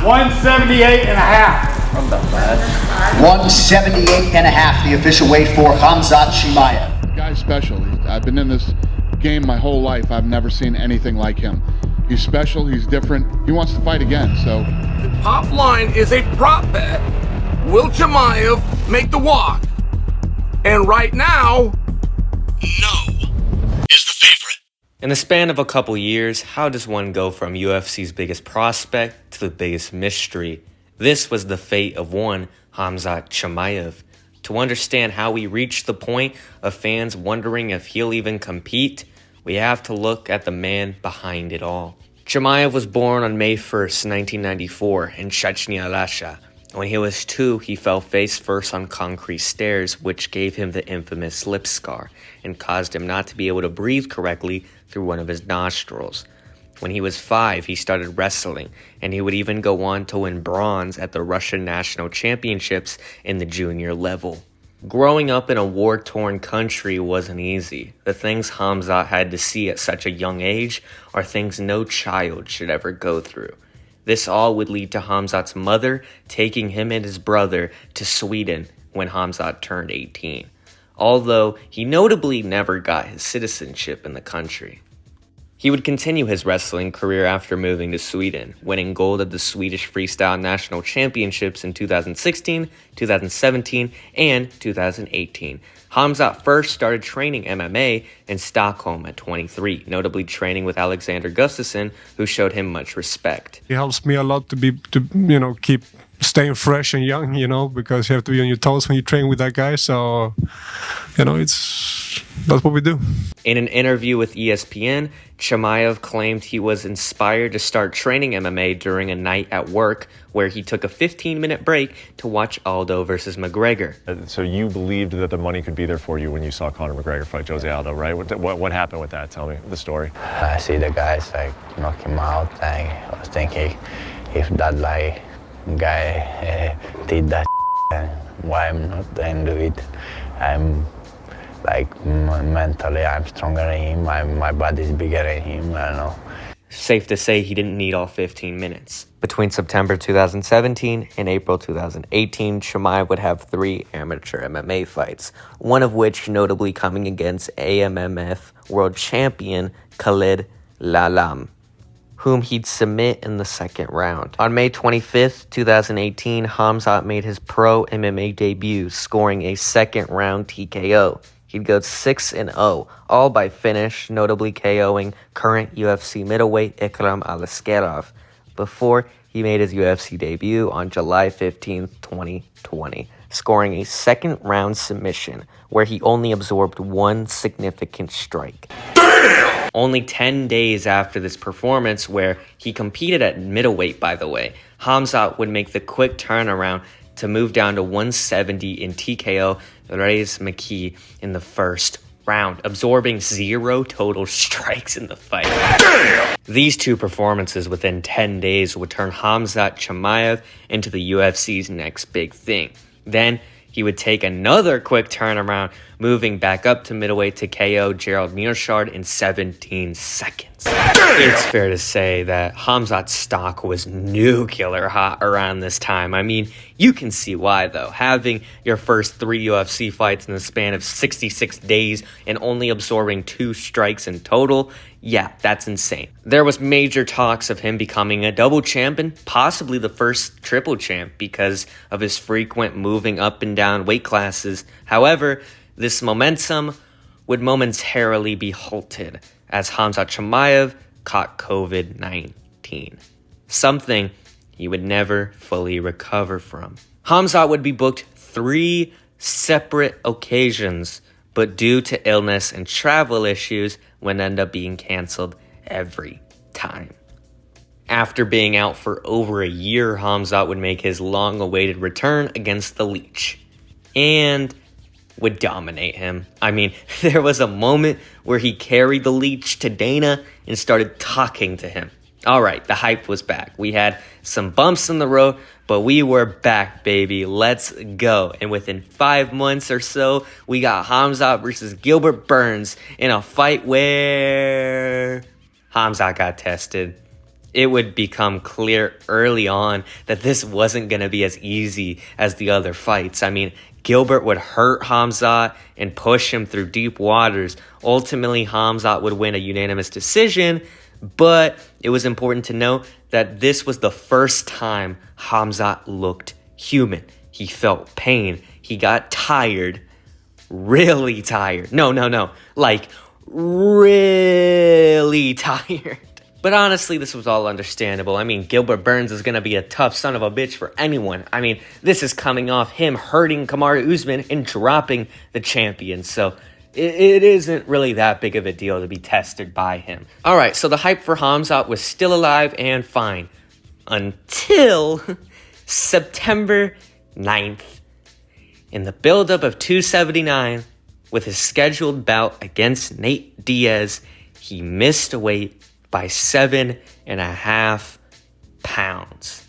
178 and a half. 178 and a half, the official weight for Khamzat Chimaev. The guy's special. I've been in this game my whole life. I've never seen anything like him. He's special, he's different. He wants to fight again, so. The top line is a prop bet. Will Chimaev make the walk? And right now, no is the favorite. In the span of a couple years, how does one go from UFC's biggest prospect to the biggest mystery? This was the fate of one Khamzat Chimaev. To understand how we reached the point of fans wondering if he'll even compete, we have to look at the man behind it all. Chimaev was born on May 1st, 1994 in Chechnya, Russia. When he was 2, he fell face first on concrete stairs, which gave him the infamous lip scar and caused him not to be able to breathe correctly through one of his nostrils. When he was 5, he started wrestling, and he would even go on to win bronze at the Russian National Championships in the junior level. Growing up in a war-torn country wasn't easy. The things Khamzat had to see at such a young age are things no child should ever go through. This all would lead to Khamzat's mother taking him and his brother to Sweden when Khamzat turned 18, although he notably never got his citizenship in the country. He would continue his wrestling career after moving to Sweden, winning gold at the Swedish Freestyle National Championships in 2016, 2017, and 2018. Khamzat first started training MMA in Stockholm at 23, notably training with Alexander Gustafsson, who showed him much respect. It helps me a lot to keep staying fresh and young, because you have to be on your toes when you train with that guy. So, that's what we do. In an interview with ESPN, Chimaev claimed he was inspired to start training MMA during a night at work where he took a 15-minute break to watch Aldo versus McGregor. So you believed that the money could be there for you when you saw Conor McGregor fight Jose Aldo, right? What happened with that? Tell me the story. I see the guys knock him out. I was thinking, if that guy did that, why I'm not then do it? I'm mentally, I'm stronger than him. My body's bigger than him. I don't know. Safe to say he didn't need all 15 minutes. Between September 2017 and April 2018, Chimaev would have 3 amateur MMA fights, one of which notably coming against AMMF world champion Khalid Lalam, whom he'd submit in the second round. On May 25th, 2018, Khamzat made his pro MMA debut, scoring a second-round TKO. He'd go 6-0, all by finish, notably KOing current UFC middleweight Ikram Aliskerov, before he made his UFC debut on July 15th, 2020, scoring a second-round submission where he only absorbed 1 significant strike. Damn! Only 10 days after this performance, where he competed at middleweight, by the way, Khamzat would make the quick turnaround to move down to 170 in TKO Reyes McKee in the first round, absorbing 0 total strikes in the fight. Damn! These 2 performances within 10 days would turn Khamzat Chimaev into the UFC's next big thing. Then he would take another quick turnaround, moving back up to middleweight to KO Gerald Mearshard in 17 seconds. It's fair to say that Khamzat's stock was nuclear hot around this time. I mean, you can see why, though. Having your first 3 UFC fights in the span of 66 days and only absorbing 2 strikes in total, yeah, that's insane. There was major talks of him becoming a double champion, possibly the first triple champ, because of his frequent moving up and down weight classes. However, this momentum would momentarily be halted as Khamzat Chimaev caught COVID-19, something he would never fully recover from. Khamzat would be booked 3 separate occasions, but due to illness and travel issues, would end up being canceled every time. After being out for over a year, Khamzat would make his long-awaited return against the Leech, and would dominate him. I mean, there was a moment where he carried the Leech to Dana and started talking to him. All right, the hype was back. We had some bumps in the road, but we were back, baby. Let's go. And within 5 months or so, we got Khamzat versus Gilbert Burns in a fight where Khamzat got tested. it would become clear early on that this wasn't going to be as easy as the other fights. I mean, Gilbert would hurt Khamzat and push him through deep waters. Ultimately, Khamzat would win a unanimous decision, but it was important to note that this was the first time Khamzat looked human. He felt pain. He got tired. Really tired. No. Like, really tired. But honestly, this was all understandable. I mean, Gilbert Burns is going to be a tough son of a bitch for anyone. I mean, this is coming off him hurting Kamaru Usman and dropping the champion. So it isn't really that big of a deal to be tested by him. All right, so the hype for Khamzat was still alive and fine until September 9th. In the buildup of 279, with his scheduled bout against Nate Diaz, he missed weight by 7.5 pounds.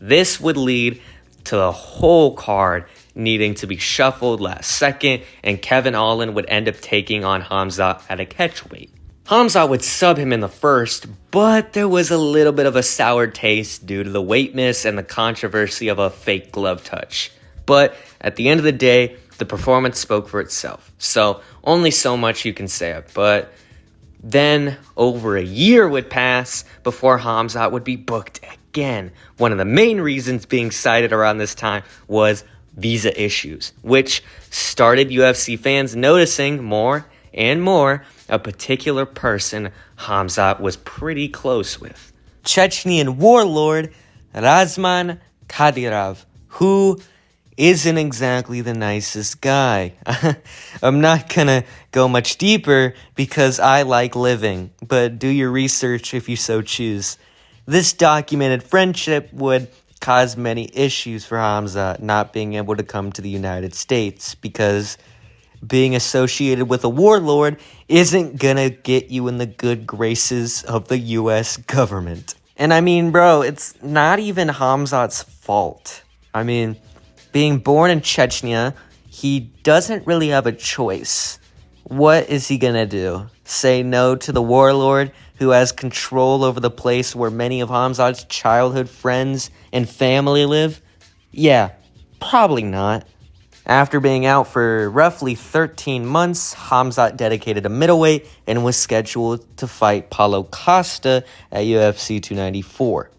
This would lead to the whole card needing to be shuffled last second, and Kevin Allen would end up taking on Khamzat at a catchweight. Khamzat would sub him in the first, but there was a little bit of a sour taste due to the weight miss and the controversy of a fake glove touch. But at the end of the day, the performance spoke for itself. So only so much you can say. But then over a year would pass before Khamzat would be booked again. One of the main reasons being cited around this time was visa issues, which started UFC fans noticing more and more a particular person Khamzat was pretty close with. Chechnyan warlord Razman Kadyrov, who isn't exactly the nicest guy. I'm not gonna go much deeper because I like living, but do your research if you so choose. This documented friendship would cause many issues for Khamzat not being able to come to the United States because being associated with a warlord isn't gonna get you in the good graces of the US government. And I mean, bro, it's not even Khamzat's fault. I mean, being born in Chechnya, he doesn't really have a choice. What is he gonna do? Say no to the warlord who has control over the place where many of Khamzat's childhood friends and family live? Yeah, probably not. After being out for roughly 13 months, Khamzat dedicated a middleweight and was scheduled to fight Paulo Costa at UFC 294.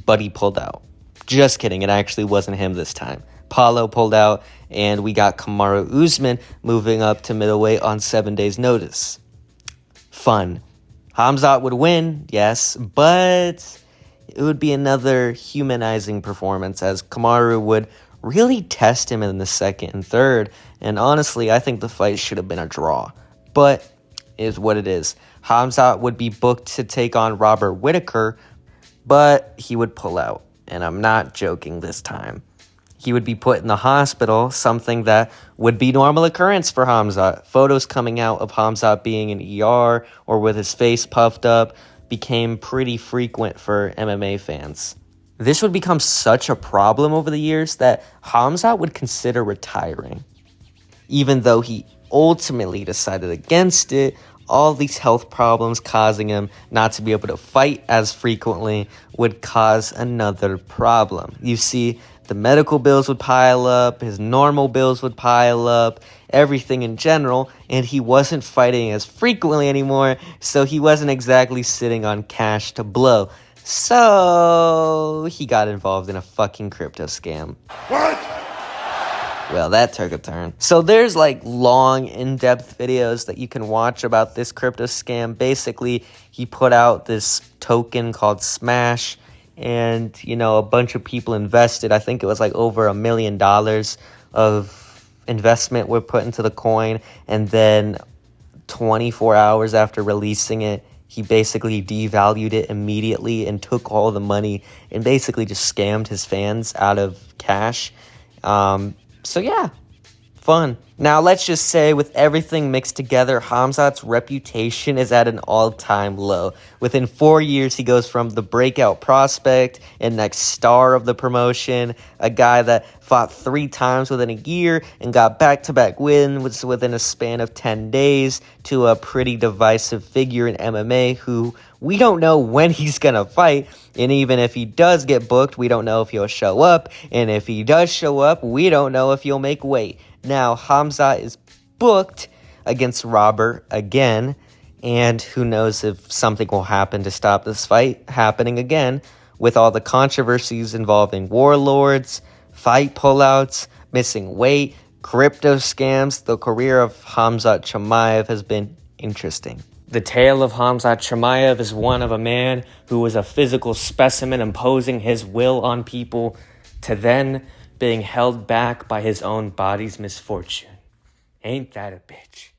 But he pulled out. Just kidding, it actually wasn't him this time. Paulo pulled out, and we got Kamaru Usman moving up to middleweight on 7 days' notice. Fun. Khamzat would win, yes, but it would be another humanizing performance as Kamaru would really test him in the second and third, and honestly, I think the fight should have been a draw. But it is what it is. Khamzat would be booked to take on Robert Whittaker, but he would pull out, and I'm not joking this time. He would be put in the hospital, something that would be normal occurrence for Khamzat. Photos coming out of Khamzat being in ER or with his face puffed up became pretty frequent for MMA fans. This would become such a problem over the years that Khamzat would consider retiring. Even though he ultimately decided against it, all these health problems causing him not to be able to fight as frequently would cause another problem. You see, the medical bills would pile up, his normal bills would pile up, everything in general, and he wasn't fighting as frequently anymore, so he wasn't exactly sitting on cash to blow. So he got involved in a fucking crypto scam. What? Well, that took a turn. So there's like long, in-depth videos that you can watch about this crypto scam. Basically, he put out this token called Smash, and, you know, a bunch of people invested. I think it was like over $1 million of investment were put into the coin, and then 24 hours after releasing it, he basically devalued it immediately and took all the money and basically just scammed his fans out of cash. So yeah, fun. Now let's just say with everything mixed together, Khamzat's reputation is at an all-time low. Within 4 years, he goes from the breakout prospect and next star of the promotion, a guy that fought 3 times within a year, and got back-to-back wins within a span of 10 days to a pretty divisive figure in MMA who we don't know when he's gonna fight, and even if he does get booked, we don't know if he'll show up, and if he does show up, we don't know if he'll make weight. Now, Khamzat is booked against Robert again, and who knows if something will happen to stop this fight happening again, with all the controversies involving warlords, fight pullouts, missing weight, crypto scams. The career of Khamzat Chimaev has been interesting. The tale of Khamzat Chimaev is one of a man who was a physical specimen imposing his will on people to then being held back by his own body's misfortune. Ain't that a bitch?